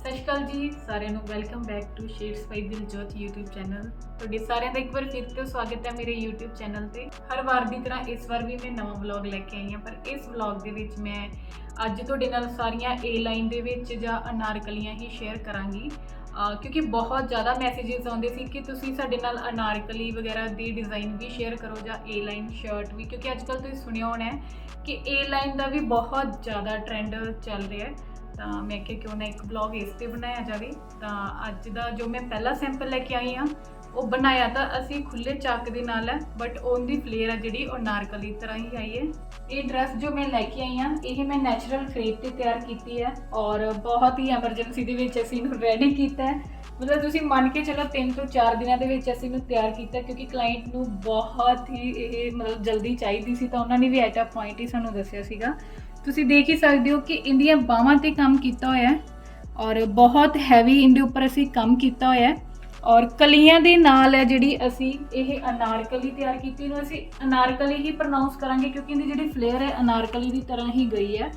ਸਤਿ ਸ਼੍ਰੀ ਅਕਾਲ ਜੀ ਸਾਰਿਆਂ ਨੂੰ welcome back to shades by Diljot YouTube channel. ਤੁਹਾਡੇ ਸਾਰਿਆਂ ਦਾ ਇੱਕ ਵਾਰ ਫਿਰ ਤੋਂ ਸਵਾਗਤ ਹੈ ਮੇਰੇ YouTube ਚੈਨਲ ਤੇ। ਹਰ ਵਾਰ ਦੀ ਤਰ੍ਹਾਂ ਇਸ ਵਾਰ ਵੀ ਮੈਂ ਨਵਾਂ ਵਲੌਗ ਲੈ ਕੇ ਆਈ ਹਾਂ, ਪਰ ਇਸ ਵਲੌਗ ਦੇ ਵਿੱਚ ਮੈਂ ਅੱਜ ਤੁਹਾਡੇ ਨਾਲ ਸਾਰੀਆਂ A ਲਾਈਨ ਦੇ ਵਿੱਚ ਜਾਂ ਅਨਾਰਕਲੀਆਂ ਹੀ ਸ਼ੇਅਰ ਕਰਾਂਗੀ, ਕਿਉਂਕਿ ਬਹੁਤ ਜ਼ਿਆਦਾ ਮੈਸੇजेस ਆਉਂਦੇ ਸੀ ਕਿ ਤੁਸੀਂ ਸਾਡੇ ਨਾਲ ਅਨਾਰਕਲੀ ਵਗੈਰਾ ਦੇ ਡਿਜ਼ਾਈਨ ਵੀ ਸ਼ੇਅਰ ਕਰੋ ਜਾਂ A ਲਾਈਨ ਸ਼ਰਟ ਵੀ, ਕਿਉਂਕਿ ਅੱਜ ਕੱਲ੍ਹ ਤੁਸੀਂ ਸੁਣਿਆ ਹੋਣਾ ਹੈ ਕਿ A ਲਾਈਨ ਦਾ ਵੀ ਬਹੁਤ ਜ਼ਿਆਦਾ ਟ੍ਰੈਂਡ ਚੱਲ ਰਿਹਾ ਹੈ। ਤਾਂ ਮੈਂ ਕਿਹਾ ਕਿਉਂ ਨਾ ਇੱਕ ਵਲੌਗ ਇਸ 'ਤੇ ਬਣਾਇਆ ਜਾਵੇ। ਤਾਂ ਅੱਜ ਦਾ ਜੋ ਮੈਂ ਪਹਿਲਾ ਸੈਂਪਲ ਲੈ ਕੇ ਆਈ ਹਾਂ ਉਹ ਬਣਾਇਆ ਤਾਂ ਅਸੀਂ ਖੁੱਲੇ ਚੱਕ ਦੇ ਨਾਲ ਹੈ, ਬਟ ਉਹਦੀ ਫਲੇਅਰ ਹੈ ਜਿਹੜੀ ਉਹ ਅਨਾਰਕਲੀ ਤਰ੍ਹਾਂ ਹੀ ਆਈ ਹੈ। ਇਹ ਡਰੈਸ ਜੋ ਮੈਂ ਲੈ ਕੇ ਆਈ ਹਾਂ ਇਹ ਮੈਂ ਨੈਚੁਰਲ ਕ੍ਰੇਪ 'ਤੇ ਤਿਆਰ ਕੀਤੀ ਹੈ ਔਰ ਬਹੁਤ ਹੀ ਐਮਰਜੈਂਸੀ ਦੇ ਵਿੱਚ ਅਸੀਂ ਇਹਨੂੰ ਰੈਡੀ ਕੀਤਾ ਹੈ। ਮਤਲਬ ਤੁਸੀਂ ਮੰਨ ਕੇ ਚਲੋ 3 ਤੋਂ 4 ਦਿਨਾਂ ਦੇ ਵਿੱਚ ਅਸੀਂ ਇਹਨੂੰ ਤਿਆਰ ਕੀਤਾ, ਕਿਉਂਕਿ ਕਲਾਇੰਟ ਨੂੰ ਬਹੁਤ ਹੀ ਇਹ ਮਤਲਬ ਜਲਦੀ ਚਾਹੀਦੀ ਸੀ, ਤਾਂ ਉਹਨਾਂ ਨੇ ਵੀ ਐਟ ਅ ਪੁਆਇੰਟ ਹੀ ਸਾਨੂੰ ਦੱਸਿਆ ਸੀਗਾ। ਤੁਸੀਂ ਦੇਖ ਹੀ ਸਕਦੇ ਹੋ ਕਿ ਇਹਦੀਆਂ ਬਾਹਾਂ 'ਤੇ ਕੰਮ ਕੀਤਾ ਹੋਇਆ ਹੈ ਔਰ ਬਹੁਤ ਹੈਵੀ ਇਹਦੇ ਉੱਪਰ ਅਸੀਂ ਕੰਮ ਕੀਤਾ ਹੋਇਆ ਹੈ ਔਰ ਕਲੀਆਂ ਦੇ ਨਾਲ ਹੈ ਜਿਹੜੀ ਅਸੀਂ ਇਹ ਅਨਾਰਕਲੀ ਤਿਆਰ ਕੀਤੀ। ਨੂੰ ਅਸੀਂ ਅਨਾਰਕਲੀ ਹੀ ਪ੍ਰੋਨਾਉਂਸ ਕਰਾਂਗੇ ਕਿਉਂਕਿ ਇਹਦੀ ਜਿਹੜੀ ਫਲੇਅਰ ਹੈ ਅਨਾਰਕਲੀ ਦੀ ਤਰ੍ਹਾਂ ਹੀ ਗਈ ਹੈ।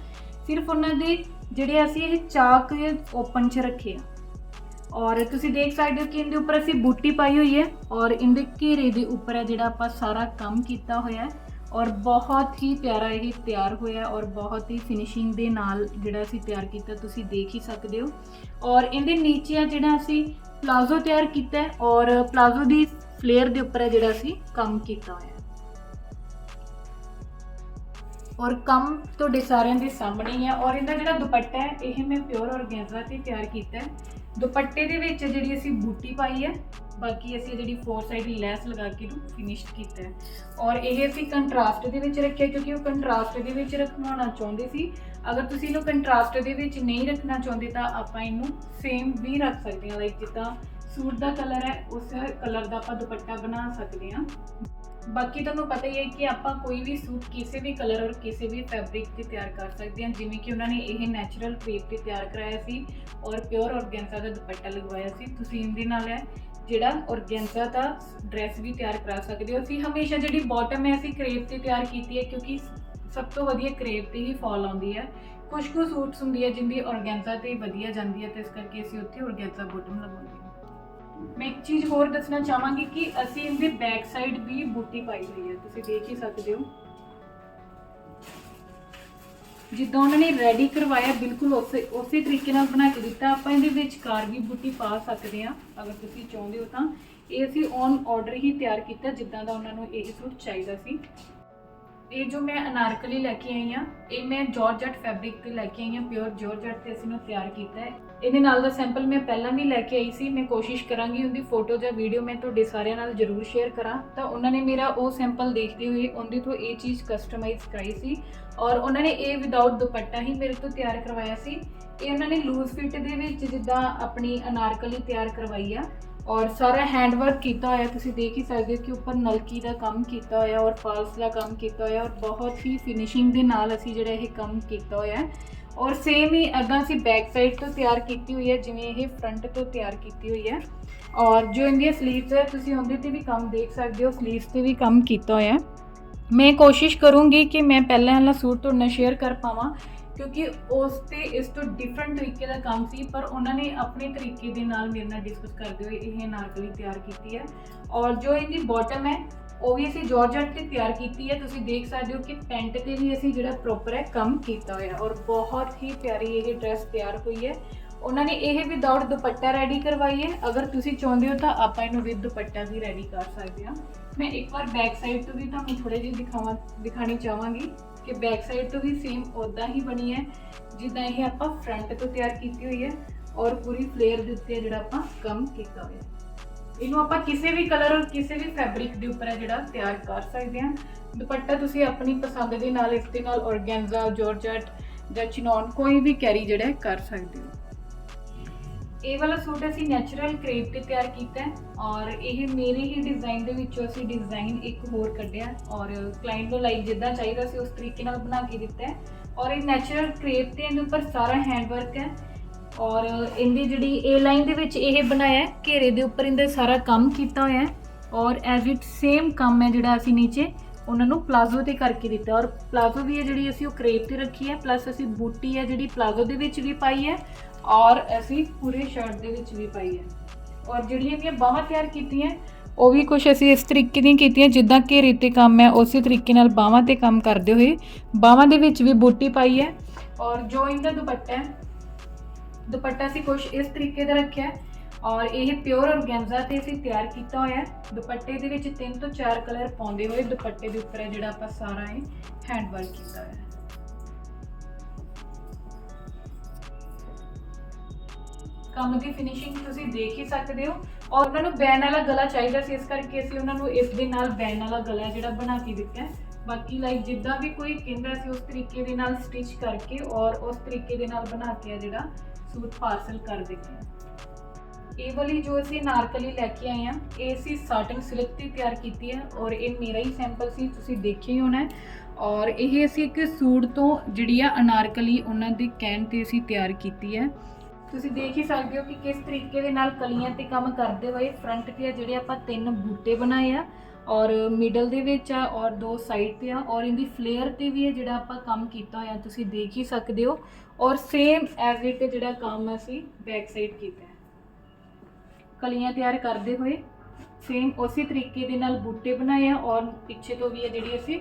ਸਿਰਫ ਉਹਨਾਂ ਦੇ ਜਿਹੜੇ ਅਸੀਂ ਇਹ ਚਾਕ ਓਪਨ 'ਚ ਰੱਖੇ ਆ ਔਰ ਤੁਸੀਂ ਦੇਖ ਸਕਦੇ ਹੋ ਕਿ ਇਹਦੇ ਉੱਪਰ ਅਸੀਂ ਬੂਟੀ ਪਾਈ ਹੋਈ ਹੈ ਔਰ ਇਹਦੇ ਘੇਰੇ ਦੇ ਉੱਪਰ ਹੈ ਜਿਹੜਾ ਆਪਾਂ ਸਾਰਾ ਕੰਮ ਕੀਤਾ ਹੋਇਆ ਹੈ ਔਰ ਬਹੁਤ ਹੀ ਪਿਆਰਾ ਇਹ ਤਿਆਰ ਹੋਇਆ ਔਰ ਬਹੁਤ ਹੀ ਫਿਨਿਸ਼ਿੰਗ ਦੇ ਨਾਲ ਜਿਹੜਾ ਅਸੀਂ ਤਿਆਰ ਕੀਤਾ ਤੁਸੀਂ ਦੇਖ ਹੀ ਸਕਦੇ ਹੋ। ਔਰ ਇਹਦੇ ਨੀਚੇ ਆ ਜਿਹੜਾ ਅਸੀਂ ਪਲਾਜ਼ੋ ਤਿਆਰ ਕੀਤਾ ਹੈ ਔਰ ਪਲਾਜ਼ੋ ਦੀ ਫਲੇਅਰ ਦੇ ਉੱਪਰ ਹੈ ਜਿਹੜਾ ਅਸੀਂ ਕੰਮ ਕੀਤਾ ਹੋਇਆ ਔਰ ਕੰਮ ਤੁਹਾਡੇ ਸਾਰਿਆਂ ਦੇ ਸਾਹਮਣੇ ਹੀ ਹੈ। ਔਰ ਇਹਦਾ ਜਿਹੜਾ ਦੁਪੱਟਾ ਹੈ ਇਹ ਮੈਂ ਪਿਓਰ ਔਰਗੈਂਜ਼ਾ ਤੇ ਤਿਆਰ ਕੀਤਾ ਹੈ। ਦੁਪੱਟੇ ਦੇ ਵਿੱਚ ਜਿਹੜੀ ਅਸੀਂ ਬੂਟੀ ਪਾਈ ਹੈ, ਬਾਕੀ ਅਸੀਂ ਜਿਹੜੀ 4 ਸਾਈਡ ਲੈਸ ਲਗਾ ਕੇ ਇਹਨੂੰ ਫਿਨਿਸ਼ਡ ਕੀਤਾ ਹੈ ਔਰ ਇਹ ਅਸੀਂ ਕੰਟਰਾਸਟ ਦੇ ਵਿੱਚ ਰੱਖਿਆ ਕਿਉਂਕਿ ਉਹ ਕੰਟਰਾਸਟ ਦੇ ਵਿੱਚ ਰਖਵਾਉਣਾ ਚਾਹੁੰਦੇ ਸੀ। ਅਗਰ ਤੁਸੀਂ ਇਹਨੂੰ ਕੰਟਰਾਸਟ ਦੇ ਵਿੱਚ ਨਹੀਂ ਰੱਖਣਾ ਚਾਹੁੰਦੇ ਤਾਂ ਆਪਾਂ ਇਹਨੂੰ ਸੇਮ ਵੀ ਰੱਖ ਸਕਦੇ ਹਾਂ, ਲਾਈਕ ਜਿੱਦਾਂ ਸੂਟ ਦਾ ਕਲਰ ਹੈ ਉਸ ਕਲਰ ਦਾ ਆਪਾਂ ਦੁਪੱਟਾ ਬਣਾ ਸਕਦੇ ਹਾਂ। ਬਾਕੀ ਤੁਹਾਨੂੰ ਪਤਾ ਹੀ ਹੈ ਕਿ ਆਪਾਂ ਕੋਈ ਵੀ ਸੂਟ ਕਿਸੇ ਵੀ ਕਲਰ ਔਰ ਕਿਸੇ ਵੀ ਫੈਬਰਿਕ 'ਤੇ ਤਿਆਰ ਕਰ ਸਕਦੇ ਹਾਂ, ਜਿਵੇਂ ਕਿ ਉਹਨਾਂ ਨੇ ਇਹ ਨੈਚੁਰਲ ਕ੍ਰੇਪ 'ਤੇ ਤਿਆਰ ਕਰਾਇਆ ਸੀ ਔਰ ਪਿਓਰ ਔਰਗੈਂਜ਼ਾ ਦਾ ਦੁਪੱਟਾ ਲਗਵਾਇਆ ਸੀ। ਤੁਸੀਂ ਇਹਦੇ ਨਾਲ ਹੈ ਜਿਹੜਾ ਔਰਗੈਂਜ਼ਾ ਦਾ ਡਰੈਸ ਵੀ ਤਿਆਰ ਕਰਾ ਸਕਦੇ ਹੋ। ਅਸੀਂ ਹਮੇਸ਼ਾ ਜਿਹੜੀ ਬਾਟਮ ਹੈ ਅਸੀਂ ਕ੍ਰੇਪ 'ਤੇ ਤਿਆਰ ਕੀਤੀ ਹੈ ਕਿਉਂਕਿ ਸਭ ਤੋਂ ਵਧੀਆ ਕ੍ਰੇਪ 'ਤੇ ਹੀ ਫਾਲ ਆਉਂਦੀ ਹੈ। ਕੁਝ ਸੂਟਸ ਹੁੰਦੀ ਹੈ ਜਿੰਦੀ ਔਰਗੈਂਜ਼ਾ 'ਤੇ ਵਧੀਆ ਜਾਂਦੀ ਹੈ, ਤੇ ਇਸ ਕਰਕੇ ਅਸੀਂ ਉੱਥੇ ਔਰਗੈਂਜ਼ਾ ਬਾਟਮ ਲਗਾਉਂਦੇ ਹਾਂ। ਮੈਂ ਇੱਕ ਚੀਜ਼ ਹੋਰ ਦੱਸਣਾ ਚਾਹਾਂਗੀ ਕਿ ਅਸੀਂ ਇਹਦੇ ਬੈਕ ਸਾਈਡ ਵੀ ਬੂਟੀ ਪਾਈ ਹੋਈ ਹੈ, ਤੁਸੀਂ ਦੇਖ ਹੀ ਸਕਦੇ ਹੋ। ਜਿੱਦਾਂ ਉਹਨਾਂ ਨੇ ਰੈਡੀ ਕਰਵਾਇਆ ਬਿਲਕੁਲ ਉਸੇ ਤਰੀਕੇ ਨਾਲ ਬਣਾ ਕੇ ਦਿੱਤਾ। ਆਪਾਂ ਇਹਦੇ ਵਿਚਕਾਰ ਵੀ ਬੂਟੀ ਪਾ ਸਕਦੇ ਹਾਂ ਅਗਰ ਤੁਸੀਂ ਚਾਹੁੰਦੇ ਹੋ ਤਾਂ। ਇਹ ਅਸੀਂ ਔਨ ਆਰਡਰ ਹੀ ਤਿਆਰ ਕੀਤਾ ਜਿੱਦਾਂ ਦਾ ਉਹਨਾਂ ਨੂੰ ਇਹ ਸੂਟ ਚਾਹੀਦਾ ਸੀ। ਇਹ ਜੋ ਮੈਂ ਅਨਾਰਕਲੀ ਲੈ ਕੇ ਆਈ ਹਾਂ ਇਹ ਮੈਂ ਜਾਰਜਟ ਫੈਬਰਿਕ ਤੇ ਲੈ ਕੇ ਆਈ ਹਾਂ, ਪਿਓਰ ਜਾਰਜਟ ਤੇ ਅਸੀਂ ਇਹਨੂੰ ਤਿਆਰ ਕੀਤਾ ਹੈ। ਇਹਦੇ ਨਾਲ ਦਾ ਸੈਂਪਲ ਮੈਂ ਪਹਿਲਾਂ ਵੀ ਲੈ ਕੇ ਆਈ ਸੀ, ਮੈਂ ਕੋਸ਼ਿਸ਼ ਕਰਾਂਗੀ ਉਹਦੀ ਫੋਟੋ ਜਾਂ ਵੀਡੀਓ ਮੈਂ ਤੁਹਾਡੇ ਸਾਰਿਆਂ ਨਾਲ ਜ਼ਰੂਰ ਸ਼ੇਅਰ ਕਰਾਂ। ਤਾਂ ਉਹਨਾਂ ਨੇ ਮੇਰਾ ਉਹ ਸੈਂਪਲ ਦੇਖਦੇ ਹੋਏ ਉਹਦੇ ਤੋਂ ਇਹ ਚੀਜ਼ ਕਸਟਮਾਈਜ਼ ਕਰਾਈ ਸੀ ਔਰ ਉਹਨਾਂ ਨੇ ਇਹ ਵਿਦਆਊਟ ਦੁਪੱਟਾ ਹੀ ਮੇਰੇ ਤੋਂ ਤਿਆਰ ਕਰਵਾਇਆ ਸੀ। ਇਹ ਉਹਨਾਂ ਨੇ ਲੂਜ਼ ਫਿਟ ਦੇ ਵਿੱਚ ਜਿੱਦਾਂ ਆਪਣੀ ਅਨਾਰਕਲੀ ਤਿਆਰ ਕਰਵਾਈ ਆ ਔਰ ਸਾਰਾ ਹੈਂਡ ਵਰਕ ਕੀਤਾ ਹੋਇਆ, ਤੁਸੀਂ ਦੇਖ ਹੀ ਸਕਦੇ ਹੋ ਕਿ ਉੱਪਰ ਨਲਕੀ ਦਾ ਕੰਮ ਕੀਤਾ ਹੋਇਆ ਔਰ ਫਾਲਸ ਦਾ ਕੰਮ ਕੀਤਾ ਹੋਇਆ ਔਰ ਬਹੁਤ ਹੀ ਫਿਨਿਸ਼ਿੰਗ ਦੇ ਨਾਲ ਅਸੀਂ ਜਿਹੜਾ ਇਹ ਕੰਮ ਕੀਤਾ ਹੋਇਆ ਹੈ। ਔਰ ਸੇਮ ਹੀ ਅੱਗਾ ਅਸੀਂ ਬੈਕ ਸਾਈਡ ਤੋਂ ਤਿਆਰ ਕੀਤੀ ਹੋਈ ਹੈ ਜਿਵੇਂ ਇਹ ਫਰੰਟ ਤੋਂ ਤਿਆਰ ਕੀਤੀ ਹੋਈ ਹੈ। ਔਰ ਜੋ ਇਹਦੀਆਂ ਸਲੀਵਸ ਹੈ ਤੁਸੀਂ ਉਹਦੇ 'ਤੇ ਵੀ ਕੰਮ ਦੇਖ ਸਕਦੇ ਹੋ, ਸਲੀਵਸ 'ਤੇ ਵੀ ਕੰਮ ਕੀਤਾ ਹੋਇਆ। ਮੈਂ ਕੋਸ਼ਿਸ਼ ਕਰੂੰਗੀ ਕਿ ਮੈਂ ਪਹਿਲਾਂ ਵਾਲਾ ਸੂਟ ਤੁਹਾਡੇ ਨਾਲ ਸ਼ੇਅਰ ਕਰ ਪਾਵਾਂ ਕਿਉਂਕਿ ਉਸ 'ਤੇ ਇਸ ਤੋਂ ਡਿਫਰੈਂਟ ਤਰੀਕੇ ਦਾ ਕੰਮ ਸੀ, ਪਰ ਉਹਨਾਂ ਨੇ ਆਪਣੇ ਤਰੀਕੇ ਦੇ ਨਾਲ ਮੇਰੇ ਨਾਲ ਡਿਸਕਸ ਕਰਦੇ ਹੋਏ ਇਹ ਅਨਾਰਕਲੀ ਤਿਆਰ ਕੀਤੀ ਹੈ। ਔਰ ਜੋ ਇਹਦੀ ਬਾਟਮ ਹੈ ਉਹ ਵੀ ਅਸੀਂ ਜਾਰਜਟ 'ਤੇ ਤਿਆਰ ਕੀਤੀ ਹੈ। ਤੁਸੀਂ ਦੇਖ ਸਕਦੇ ਹੋ ਕਿ ਪੈਂਟ 'ਤੇ ਵੀ ਅਸੀਂ ਜਿਹੜਾ ਪ੍ਰੋਪਰ ਹੈ ਕੰਮ ਕੀਤਾ ਹੋਇਆ ਔਰ ਬਹੁਤ ਹੀ ਪਿਆਰੀ ਇਹ ਡਰੈਸ ਤਿਆਰ ਹੋਈ ਹੈ। ਉਹਨਾਂ ਨੇ ਇਹ ਵਿਦਆਊਟ ਦੁਪੱਟਾ ਰੈਡੀ ਕਰਵਾਈ ਹੈ। ਅਗਰ ਤੁਸੀਂ ਚਾਹੁੰਦੇ ਹੋ ਤਾਂ ਆਪਾਂ ਇਹਨੂੰ ਵਿਦ ਦੁਪੱਟਾ ਵੀ ਰੈਡੀ ਕਰ ਸਕਦੇ ਹਾਂ। ਮੈਂ ਇੱਕ ਵਾਰ ਬੈਕ ਸਾਈਡ ਤੋਂ ਵੀ ਤੁਹਾਨੂੰ ਥੋੜ੍ਹੇ ਜਿਹੇ ਦਿਖਾਣੀ ਚਾਹਾਂਗੀ ਕਿ ਬੈਕ ਸਾਈਡ ਤੋਂ ਵੀ ਸੇਮ ਉੱਦਾਂ ਹੀ ਬਣੀ ਹੈ ਜਿੱਦਾਂ ਇਹ ਆਪਾਂ ਫਰੰਟ ਤੋਂ ਤਿਆਰ ਕੀਤੀ ਹੋਈ ਹੈ ਔਰ ਪੂਰੀ ਫਲੇਅਰ ਦੇ ਉੱਤੇ ਜਿਹੜਾ ਆਪਾਂ ਕੰਮ ਕੀਤਾ ਹੋਇਆ। ਇਹਨੂੰ ਆਪਾਂ ਕਿਸੇ ਵੀ ਕਲਰ ਔਰ ਕਿਸੇ ਵੀ ਫੈਬਰਿਕ ਦੇ ਉੱਪਰ ਹੈ ਜਿਹੜਾ ਤਿਆਰ ਕਰ ਸਕਦੇ ਹਾਂ। ਦੁਪੱਟਾ ਤੁਸੀਂ ਆਪਣੀ ਪਸੰਦ ਦੇ ਨਾਲ ਇਸ ਦੇ ਨਾਲ ਔਰਗੈਂਜ਼ਾ, ਜਾਰਜਟ ਜਾਂ ਚਿਨੌਨ ਕੋਈ ਵੀ ਕੈਰੀ ਜਿਹੜਾ ਕਰ ਸਕਦੇ ਹੋ। ਇਹ ਵਾਲਾ ਸੂਟ ਅਸੀਂ ਨੈਚੁਰਲ ਕ੍ਰੇਪ 'ਤੇ ਤਿਆਰ ਕੀਤਾ ਹੈ ਔਰ ਇਹ ਮੇਰੇ ਹੀ ਡਿਜ਼ਾਈਨ ਦੇ ਵਿੱਚੋਂ ਅਸੀਂ ਡਿਜ਼ਾਈਨ ਇੱਕ ਹੋਰ ਕੱਢਿਆ ਔਰ ਕਲਾਇੰਟ ਨੂੰ ਲਾਈਕ ਜਿੱਦਾਂ ਚਾਹੀਦਾ ਸੀ ਉਸ ਤਰੀਕੇ ਨਾਲ ਬਣਾ ਕੇ ਦਿੱਤਾ ਹੈ। ਔਰ ਇਹ ਨੈਚੁਰਲ ਕ੍ਰੇਪ 'ਤੇ ਇਹਦੇ ਉੱਪਰ ਸਾਰਾ ਹੈਂਡ ਵਰਕ ਹੈ ਔਰ ਇਹਦੀ ਜਿਹੜੀ A ਲਾਈਨ ਦੇ ਵਿੱਚ ਇਹ ਬਣਾਇਆ ਘੇਰੇ ਦੇ ਉੱਪਰ ਇਹਦਾ ਸਾਰਾ ਕੰਮ ਕੀਤਾ ਹੋਇਆ ਹੈ ਔਰ ਐਜ਼ ਇਟ ਸੇਮ ਕੰਮ ਹੈ ਜਿਹੜਾ ਅਸੀਂ ਨੀਚੇ ਉਹਨਾਂ ਨੂੰ ਪਲਾਜ਼ੋ 'ਤੇ ਕਰਕੇ ਦਿੱਤਾ ਔਰ ਪਲਾਜ਼ੋ ਵੀ ਹੈ ਜਿਹੜੀ ਅਸੀਂ ਉਹ ਕ੍ਰੇਪ 'ਤੇ ਰੱਖੀ ਹੈ, ਪਲੱਸ ਅਸੀਂ ਬੂਟੀ ਹੈ ਜਿਹੜੀ ਪਲਾਜ਼ੋ ਦੇ ਵਿੱਚ ਵੀ ਪਾਈ ਹੈ ਔਰ ਅਸੀਂ ਪੂਰੇ ਸ਼ਰਟ ਦੇ ਵਿੱਚ ਵੀ ਪਾਈ ਹੈ। ਔਰ ਜਿਹੜੀਆਂ ਇਹਦੀਆਂ ਬਾਹਾਂ ਤਿਆਰ ਕੀਤੀਆਂ ਉਹ ਵੀ ਕੁਝ ਅਸੀਂ ਇਸ ਤਰੀਕੇ ਦੀਆਂ ਕੀਤੀਆਂ, ਜਿੱਦਾਂ ਘੇਰੇ ਤੇ ਕੰਮ ਹੈ ਉਸੇ ਤਰੀਕੇ ਨਾਲ ਬਾਹਾਂ ਤੇ ਕੰਮ ਕਰਦੇ ਹੋਏ ਬਾਹਾਂ ਦੇ ਵਿੱਚ ਵੀ ਬੂਟੀ ਪਾਈ ਹੈ। ਔਰ ਜੋ ਇਹਦਾ ਦੁਪੱਟਾ ਹੈ, ਦੁਪੱਟਾ ਅਸੀਂ ਕੁਝ ਇਸ ਤਰੀਕੇ ਦਾ ਰੱਖਿਆ ਹੈ ਔਰ ਇਹ ਪਿਓਰ ਔਰਗੈਂਜ਼ਾ ਤੇ ਅਸੀਂ ਤਿਆਰ ਕੀਤਾ ਹੋਇਆ ਹੈ। ਦੁਪੱਟੇ ਦੇ ਵਿੱਚ 3 ਤੋਂ 4 ਕਲਰ ਪਾਉਂਦੇ ਹੋਏ ਦੁਪੱਟੇ ਦੇ ਉੱਪਰ ਹੈ ਜਿਹੜਾ ਆਪਾਂ ਸਾਰਾ ਇਹ ਹੈਂਡ ਵਰਕ ਕੀਤਾ ਹੋਇਆ ਹੈ। ਕੰਮ ਦੀ ਫਿਨਿਸ਼ਿੰਗ ਤੁਸੀਂ ਦੇਖ ਹੀ ਸਕਦੇ ਹੋ। ਔਰ ਉਹਨਾਂ ਨੂੰ ਬੈਨ ਵਾਲਾ ਗਲਾ ਚਾਹੀਦਾ ਸੀ, ਇਸ ਕਰਕੇ ਅਸੀਂ ਉਹਨਾਂ ਨੂੰ ਇਸ ਦੇ ਨਾਲ ਬੈਨ ਵਾਲਾ ਗਲਾ ਜਿਹੜਾ ਬਣਾ ਕੇ ਦਿੱਤਾ ਹੈ। ਬਾਕੀ ਲਾਈਕ ਜਿੱਦਾਂ ਵੀ ਕੋਈ ਕਹਿੰਦਾ ਸੀ ਉਸ ਤਰੀਕੇ ਦੇ ਨਾਲ ਸਟਿਚ ਕਰਕੇ ਔਰ ਉਸ ਤਰੀਕੇ ਦੇ ਨਾਲ ਬਣਾ ਕੇ ਜਿਹੜਾ ਸੂਟ ਪਾਰਸਲ ਕਰ ਦਿੰਦੇ ਹਾਂ। ਇਹ ਵਾਲੀ ਜੋ ਅਸੀਂ ਅਨਾਰਕਲੀ ਲੈ ਕੇ ਆਏ ਹਾਂ ਇਹ ਅਸੀਂ ਸਾਟਨ ਸਿਲਕ ਤੇ ਤਿਆਰ ਕੀਤੀ ਹੈ ਔਰ ਇਹ ਮੇਰਾ ਹੀ ਸੈਂਪਲ ਸੀ, ਤੁਸੀਂ ਦੇਖਿਆ ਹੀ ਹੋਣਾ ਹੈ। ਔਰ ਇਹ ਅਸੀਂ ਇੱਕ ਸੂਟ ਤੋਂ ਜਿਹੜੀ ਆ ਅਨਾਰਕਲੀ ਉਹਨਾਂ ਦੇ ਕਹਿਣ ਤੇ ਅਸੀਂ ਤਿਆਰ ਕੀਤੀ ਹੈ। ਤੁਸੀਂ ਦੇਖ ਹੀ ਸਕਦੇ ਹੋ ਕਿ ਕਿਸ ਤਰੀਕੇ ਦੇ ਨਾਲ ਕਲੀਆਂ ਤੇ ਕੰਮ ਕਰਦੇ ਹੋਏ ਫਰੰਟ ਤੇ ਜਿਹੜੇ ਆਪਾਂ 3 ਬੂਟੇ ਬਣਾਏ ਆ ਔਰ ਮਿਡਲ ਦੇ ਵਿੱਚ ਆ ਔਰ 2 ਸਾਈਡ ਤੇ ਆ ਔਰ ਇਹਦੀ ਫਲੇਅਰ ਤੇ ਵੀ ਹੈ ਜਿਹੜਾ ਆਪਾਂ ਕੰਮ ਕੀਤਾ ਹੋਇਆ ਤੁਸੀਂ ਦੇਖ ਹੀ ਸਕਦੇ ਹੋ। ਔਰ ਸੇਮ ਐਜ਼ ਇਟ ਜਿਹੜਾ ਕੰਮ ਅਸੀਂ ਬੈਕ ਸਾਈਡ ਕੀਤਾ ਹੈ, ਕਲੀਆਂ ਤਿਆਰ ਕਰਦੇ ਹੋਏ ਸੇਮ ਉਸੇ ਤਰੀਕੇ ਦੇ ਨਾਲ ਬੂਟੇ ਬਣਾਏ ਆ ਔਰ ਪਿੱਛੇ ਤੋਂ ਵੀ ਹੈ ਜਿਹੜੀ ਅਸੀਂ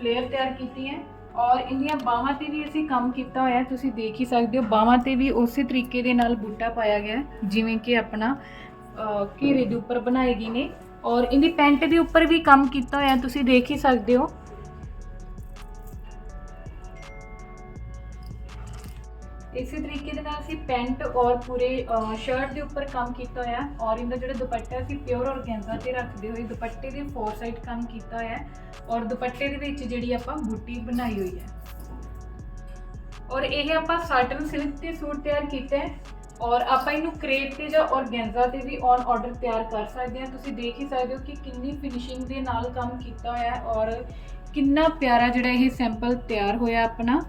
ਫਲੇਅਰ ਤਿਆਰ ਕੀਤੀ ਹੈ। ਔਰ ਇਹਦੀਆਂ ਬਾਹਾਂ ਤੇ ਵੀ ਅਸੀਂ ਕੰਮ ਕੀਤਾ ਹੋਇਆ, ਤੁਸੀਂ ਦੇਖ ਹੀ ਸਕਦੇ ਹੋ ਬਾਹਾਂ ਤੇ ਵੀ ਉਸੇ ਤਰੀਕੇ ਦੇ ਨਾਲ ਬੂਟਾ ਪਾਇਆ ਗਿਆ ਜਿਵੇਂ ਕਿ ਆਪਣਾ ਘੇਰੇ ਦੇ ਉੱਪਰ ਬਣਾਏ ਗਏ ਨੇ। ਔਰ ਇਹਦੀ ਪੈਂਟ ਦੇ ਉੱਪਰ ਵੀ ਕੰਮ ਕੀਤਾ ਹੋਇਆ ਤੁਸੀਂ ਦੇਖ ਹੀ ਸਕਦੇ ਹੋ। ਇਸੇ ਤਰੀਕੇ ਦੇ ਨਾਲ ਅਸੀਂ ਪੈਂਟ ਔਰ ਪੂਰੇ ਸ਼ਰਟ ਦੇ ਉੱਪਰ ਕੰਮ ਕੀਤਾ ਹੋਇਆ ਔਰ ਇਹਦਾ ਜਿਹੜਾ ਦੁਪੱਟਾ ਅਸੀਂ ਪਿਓਰ ਔਰਗੈਂਜ਼ਾ ਤੇ ਰੱਖਦੇ ਹੋਏ ਦੁਪੱਟੇ ਦੇ 4 ਸਾਈਡ ਕੰਮ ਕੀਤਾ ਹੋਇਆ ਔਰ ਦੁਪੱਟੇ ਦੇ ਵਿੱਚ ਜਿਹੜੀ ਆਪਾਂ ਬੂਟੀ ਬਣਾਈ ਹੋਈ ਹੈ। ਔਰ ਇਹ ਆਪਾਂ ਸਾਟਨ ਸਿਲਕ ਤੇ ਸੂਟ ਤਿਆਰ ਕੀਤਾ ਹੈ ਔਰ ਆਪਾਂ ਇਹਨੂੰ ਕਰੇਪ ਤੇ ਜਾਂ ਔਰਗੈਂਜ਼ਾ ਤੇ ਵੀ ਔਨ ਆਰਡਰ ਤਿਆਰ ਕਰ ਸਕਦੇ ਹਾਂ। ਤੁਸੀਂ ਦੇਖ ਹੀ ਸਕਦੇ ਹੋ ਕਿ ਕਿੰਨੀ ਫਿਨਿਸ਼ਿੰਗ ਦੇ ਨਾਲ ਕੰਮ ਕੀਤਾ ਹੋਇਆ ਹੈ ਔਰ ਕਿੰਨਾ ਪਿਆਰਾ ਜਿਹੜਾ ਇਹ ਸੈਂਪਲ ਤਿਆਰ ਹੋਇਆ ਆਪਣਾ।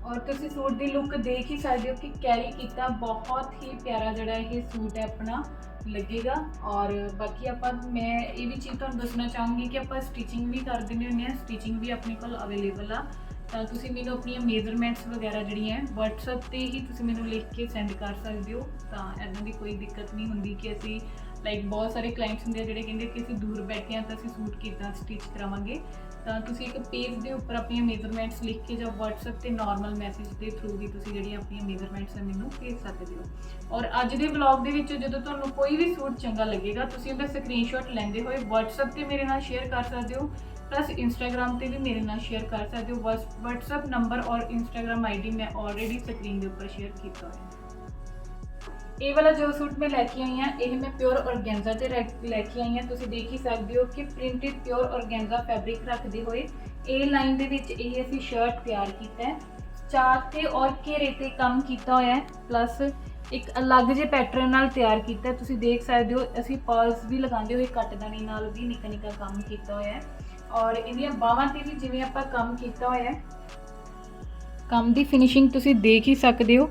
ਔਰ ਤੁਸੀਂ ਸੂਟ ਦੀ ਲੁੱਕ ਦੇਖ ਹੀ ਸਕਦੇ ਹੋ ਕਿ ਕੈਰੀ ਕੀਤਾ ਬਹੁਤ ਹੀ ਪਿਆਰਾ ਜਿਹੜਾ ਇਹ ਸੂਟ ਹੈ ਆਪਣਾ ਲੱਗੇਗਾ। ਔਰ ਬਾਕੀ ਆਪਾਂ ਮੈਂ ਇਹ ਵੀ ਚੀਜ਼ ਤੁਹਾਨੂੰ ਦੱਸਣਾ ਚਾਹੂੰਗੀ ਕਿ ਆਪਾਂ ਸਟਿਚਿੰਗ ਵੀ ਕਰ ਦਿੰਦੇ ਹੁੰਦੇ ਹਾਂ, ਸਟਿਚਿੰਗ ਵੀ ਆਪਣੇ ਕੋਲ ਅਵੇਲੇਬਲ ਆ। ਤਾਂ ਤੁਸੀਂ ਮੈਨੂੰ ਆਪਣੀਆਂ ਮੇਜ਼ਰਮੈਂਟਸ ਵਗੈਰਾ ਜਿਹੜੀਆਂ WhatsApp ਤੇ ਹੀ ਤੁਸੀਂ ਮੈਨੂੰ ਲਿਖ ਕੇ ਸੈਂਡ ਕਰ ਸਕਦੇ ਹੋ। ਤਾਂ ਇੱਦਾਂ ਦੀ ਕੋਈ ਦਿੱਕਤ ਨਹੀਂ ਹੁੰਦੀ ਕਿ ਅਸੀਂ ਲਾਈਕ ਬਹੁਤ ਸਾਰੇ ਕਲਾਇੰਟਸ ਹੁੰਦੇ ਆ ਜਿਹੜੇ ਕਹਿੰਦੇ ਕਿ ਅਸੀਂ ਦੂਰ ਬੈਠੇ ਹਾਂ ਤਾਂ ਅਸੀਂ ਸੂਟ ਕਿੱਦਾਂ ਸਟਿਚ ਕਰਾਵਾਂਗੇ। ਤਾਂ ਤੁਸੀਂ ਇੱਕ ਪੇਜ ਦੇ ਉੱਪਰ ਆਪਣੀਆਂ ਮੇਜ਼ਰਮੈਂਟਸ ਲਿਖ ਕੇ ਜਾਂ WhatsApp ਤੇ ਨਾਰਮਲ ਮੈਸੇਜ ਦੇ ਥਰੂ ਵੀ ਤੁਸੀਂ ਜਿਹੜੀਆਂ ਆਪਣੀਆਂ ਮੇਜ਼ਰਮੈਂਟਸ ਹੈ ਮੈਨੂੰ ਭੇਜ ਸਕਦੇ ਹੋ। ਔਰ ਅੱਜ ਦੇ ਵਲੌਗ ਦੇ ਵਿੱਚ ਜਦੋਂ ਤੁਹਾਨੂੰ ਕੋਈ ਵੀ ਸੂਟ ਚੰਗਾ ਲੱਗੇਗਾ ਤੁਸੀਂ ਉਹਦਾ ਸਕਰੀਨਸ਼ਾਟ ਲੈਂਦੇ ਹੋਏ WhatsApp ਤੇ ਮੇਰੇ ਨਾਲ ਸ਼ੇਅਰ ਕਰ ਸਕਦੇ ਹੋ, ਪਲੱਸ ਇੰਸਟਾਗ੍ਰਾਮ ਤੇ ਵੀ ਮੇਰੇ ਨਾਲ ਸ਼ੇਅਰ ਕਰ ਸਕਦੇ ਹੋ। WhatsApp ਨੰਬਰ ਔਰ ਇੰਸਟਾਗ੍ਰਾਮ ID ਮੈਂ ਆਲਰੇਡੀ ਸਕਰੀਨ ਦੇ ਉੱਪਰ ਸ਼ੇਅਰ ਕੀਤਾ ਹੋਇਆ। ਇਹ ਵਾਲਾ ਜੋ ਸੂਟ ਮੈਂ ਲੈ ਕੇ ਆਈ ਹਾਂ ਇਹ ਮੈਂ ਪਿਓਰ ਔਰਗੈਂਜ਼ਾ ਤੇ ਲੈ ਕੇ ਆਈ ਹਾਂ। ਤੁਸੀਂ ਦੇਖ ਹੀ ਸਕਦੇ ਹੋ ਕਿ ਪ੍ਰਿੰਟਡ ਪਿਓਰ ਔਰਗੈਂਜ਼ਾ ਫੈਬਰਿਕ ਰੱਖਦੇ ਹੋਏ ਇਹ ਲਾਈਨ ਦੇ ਵਿੱਚ ਇਹ ਅਸੀਂ ਸ਼ਰਟ ਤਿਆਰ ਕੀਤਾ ਹੈ। ਚਾਕ ਤੇ ਔਰ ਘੇਰੇ ਤੇ ਕੰਮ ਕੀਤਾ ਹੋਇਆ ਹੈ, ਪਲੱਸ ਇੱਕ ਅਲੱਗ ਜਿਹੇ ਪੈਟਰਨ ਨਾਲ ਤਿਆਰ ਕੀਤਾ। ਤੁਸੀਂ ਦੇਖ ਸਕਦੇ ਹੋ ਅਸੀਂ ਪਰਲਸ ਵੀ ਲਗਾਉਂਦੇ ਹੋਏ ਕੱਟਦਾਨੀ ਨਾਲ ਵੀ ਨਿੱਕਾ ਨਿੱਕਾ ਕੰਮ ਕੀਤਾ ਹੋਇਆ ਹੈ। ਔਰ ਇਹਦੀਆਂ ਬਾਹਾਂ ਤੇ ਵੀ ਜਿਵੇਂ ਆਪਾਂ ਕੰਮ ਕੀਤਾ ਹੋਇਆ ਹੈ, ਕੰਮ ਦੀ ਫਿਨਿਸ਼ਿੰਗ ਤੁਸੀਂ ਦੇਖ ਹੀ ਸਕਦੇ ਹੋ।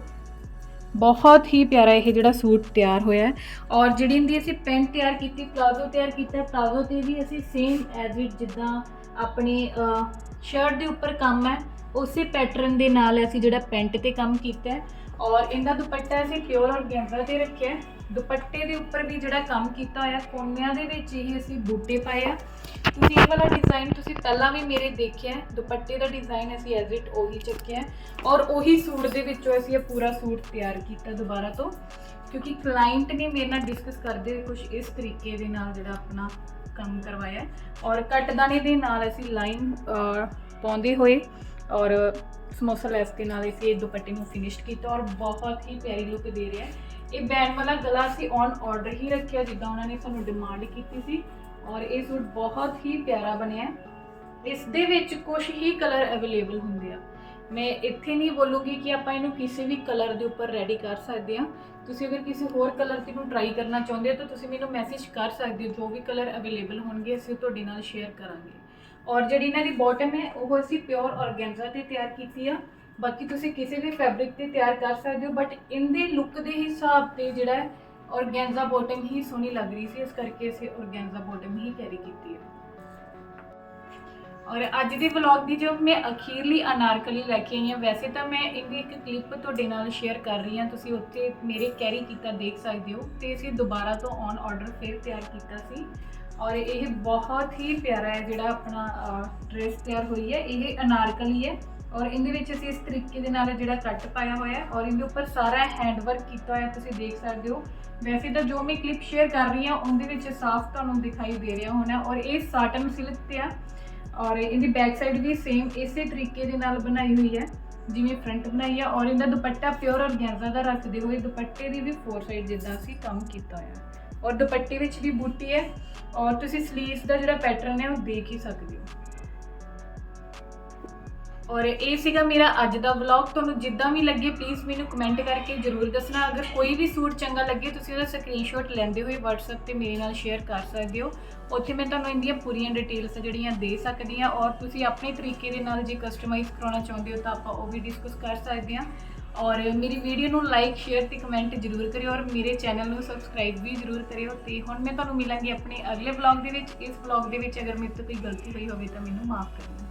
ਬਹੁਤ ਹੀ ਪਿਆਰਾ ਇਹ ਜਿਹੜਾ ਸੂਟ ਤਿਆਰ ਹੋਇਆ ਹੈ। ਔਰ ਜਿਹੜੀ ਇਹਦੀ ਅਸੀਂ ਪੈਂਟ ਤਿਆਰ ਕੀਤੀ, ਪਲਾਜ਼ੋ ਤਿਆਰ ਕੀਤਾ, ਪਲਾਜ਼ੋ ਤੇ ਵੀ ਅਸੀਂ ਸੇਮ ਐਜ਼ ਇਟ ਜਿੱਦਾਂ ਆਪਣੀ ਸ਼ਰਟ ਦੇ ਉੱਪਰ ਕੰਮ ਹੈ ਉਸੇ ਪੈਟਰਨ ਦੇ ਨਾਲ ਅਸੀਂ ਜਿਹੜਾ ਪੈਂਟ ਤੇ ਕੰਮ ਕੀਤਾ ਹੈ। ਔਰ ਇਹਦਾ ਦੁਪੱਟਾ ਅਸੀਂ ਪਿਓਰ ਔਰਗੈਂਜ਼ਾ ਤੇ ਰੱਖਿਆ। ਦੁਪੱਟੇ ਦੇ ਉੱਪਰ ਵੀ ਜਿਹੜਾ ਕੰਮ ਕੀਤਾ ਹੋਇਆ ਕੋਨਿਆਂ ਦੇ ਵਿੱਚ ਇਹ ਅਸੀਂ ਬੂਟੇ ਪਾਏ ਆ। ਤੁਸੀਂ ਇਹ ਵਾਲਾ ਡਿਜ਼ਾਈਨ ਤੁਸੀਂ ਪਹਿਲਾਂ ਵੀ ਮੇਰੇ ਦੇਖਿਆ, ਦੁਪੱਟੇ ਦਾ ਡਿਜ਼ਾਈਨ ਅਸੀਂ ਐਜ਼ ਇਟ ਉਹੀ ਚੱਕਿਆ ਔਰ ਉਹੀ ਸੂਟ ਦੇ ਵਿੱਚੋਂ ਅਸੀਂ ਇਹ ਪੂਰਾ ਸੂਟ ਤਿਆਰ ਕੀਤਾ ਦੁਬਾਰਾ ਤੋਂ, ਕਿਉਂਕਿ ਕਲਾਇੰਟ ਨੇ ਮੇਰੇ ਨਾਲ ਡਿਸਕਸ ਕਰਦੇ ਹੋਏ ਕੁਝ ਇਸ ਤਰੀਕੇ ਦੇ ਨਾਲ ਜਿਹੜਾ ਆਪਣਾ ਕੰਮ ਕਰਵਾਇਆ। ਔਰ ਕੱਟਦਾਨੇ ਦੇ ਨਾਲ ਅਸੀਂ ਲਾਈਨ ਪਾਉਂਦੇ ਹੋਏ ਔਰ ਸਮੋਸਾ ਲੈਸ ਦੇ ਨਾਲ ਅਸੀਂ ਇਹ ਦੁਪੱਟੇ ਨੂੰ ਫਿਨਿਸ਼ਡ ਕੀਤਾ ਔਰ ਬਹੁਤ ਹੀ ਪਿਆਰੀ ਲੁੱਕ ਦੇ ਰਿਹਾ। ਇਹ ਬੈਂਡ ਵਾਲਾ ਗਲਾ ਅਸੀਂ ਔਨ ਆਰਡਰ ਹੀ ਰੱਖਿਆ ਜਿੱਦਾਂ ਉਹਨਾਂ ਨੇ ਸਾਨੂੰ ਡਿਮਾਂਡ ਕੀਤੀ ਸੀ ਔਰ ਇਹ ਸੂਟ ਬਹੁਤ ਹੀ ਪਿਆਰਾ ਬਣਿਆ। ਇਸ ਦੇ ਵਿੱਚ ਕੁਝ ਹੀ ਕਲਰ ਅਵੇਲੇਬਲ ਹੁੰਦੇ ਆ। ਮੈਂ ਇੱਥੇ ਨਹੀਂ ਬੋਲੂੰਗੀ ਕਿ ਆਪਾਂ ਇਹਨੂੰ ਕਿਸੇ ਵੀ ਕਲਰ ਦੇ ਉੱਪਰ ਰੈਡੀ ਕਰ ਸਕਦੇ ਹਾਂ। ਤੁਸੀਂ ਅਗਰ ਕਿਸੇ ਹੋਰ ਕਲਰ ਤੇ ਨੂੰ ਟਰਾਈ ਕਰਨਾ ਚਾਹੁੰਦੇ ਹੋ ਤਾਂ ਤੁਸੀਂ ਮੈਨੂੰ ਮੈਸੇਜ ਕਰ ਸਕਦੇ ਹੋ। ਜੋ ਵੀ ਕਲਰ ਅਵੇਲੇਬਲ ਹੋਣਗੇ ਅਸੀਂ ਤੁਹਾਡੇ ਨਾਲ ਸ਼ੇਅਰ ਕਰਾਂਗੇ। ਔਰ ਜਿਹੜੀ ਇਹਨਾਂ ਦੀ ਬਾਟਮ ਹੈ ਉਹ ਅਸੀਂ ਪਿਓਰ ਔਰਗੈਂਜ਼ਾ ਤੇ ਤਿਆਰ ਕੀਤੀ ਆ। ਬਾਕੀ ਤੁਸੀਂ ਕਿਸੇ ਵੀ ਫੈਬਰਿਕ ਤੇ ਤਿਆਰ ਕਰ ਸਕਦੇ ਹੋ, ਬਟ ਇਹਦੇ ਲੁੱਕ ਦੇ ਹਿਸਾਬ ਤੇ ਜਿਹੜਾ ਹੈ ਔਰਗੈਂਜ਼ਾ ਬਾਟਮ ਹੀ ਸੋਹਣੀ ਲੱਗ ਰਹੀ ਸੀ, ਇਸ ਕਰਕੇ ਅਸੀਂ ਔਰਗੈਂਜ਼ਾ ਬਾਟਮ ਹੀ ਕੈਰੀ ਕੀਤੀ ਹੈ। और अज के व्लॉग की जो मैं अखीरली अनारकली लैके आई हाँ, वैसे तो मैं इनकी एक क्लिप तुहाडे नाल शेयर कर रही हाँ, तुसीं उत्थे मेरे कैरी किया देख सकते हो। तो असीं दोबारा तो ऑन ऑर्डर फिर तैयार किया सी और ये बहुत ही प्यारा है जिहड़ा अपना ड्रेस तैयार हुई है। ये अनारकली है और इहदे विच असीं इस तरीके दे नाल जिहड़ा कट पाया होया है और इहदे उपर सारा हैंडवर्क किया होया तुसीं देख सकते हो। वैसे तो जो मैं क्लिप शेयर कर रही हाँ उहदे विच साफ तुहानूं दिखाई दे रहा होना और ये साटन सिल्क ते आ और इहदी बैक साइड भी सेम इसे तरीके दे नाल बनाई हुई है जिवें फ्रंट बनाई है और इहदा दुपट्टा प्योर ऑर्गेन्जा दा रखदे होए दुपट्टे दी भी फोर साइड जिद्दां असीं काम कीता होया और दुपट्टे विच भी बूटी है और तुसीं स्लीव्स दा जिहड़ा पैटर्न है वो देख ही सकदे हो। और ये सीगा मेरा अज का व्लॉग। तुहानूं जिद्दां भी लगे प्लीज़ मैनूं कमेंट करके जरूर दसना। अगर कोई भी सूट चंगा लगे तुसीं उहदा स्क्रीनशॉट लैंदे होए WhatsApp ते मेरे नाल शेयर कर सकदे हो। उत्थे मैं तुहानूं इहदियां पूरीआं डिटेल्स जिहड़ियां दे सकदी हां और तुसीं अपने तरीके दे नाल जे कस्टमाइज़ कराउणा चाहुंदे हो तां आपां ओह भी डिस्कस कर सकदे हां। और मेरी वीडियो नूं लाइक शेयर ते कमेंट जरूर करियो और मेरे चैनल नूं सबसक्राइब भी जरूर करियो। ते हुण मैं तुहानूं मिलांगी अपने अगले व्लॉग दे विच। इस व्लॉग दे विच अगर मेरे तो कोई गलती होई होवे तां मैनूं माफ़ करना।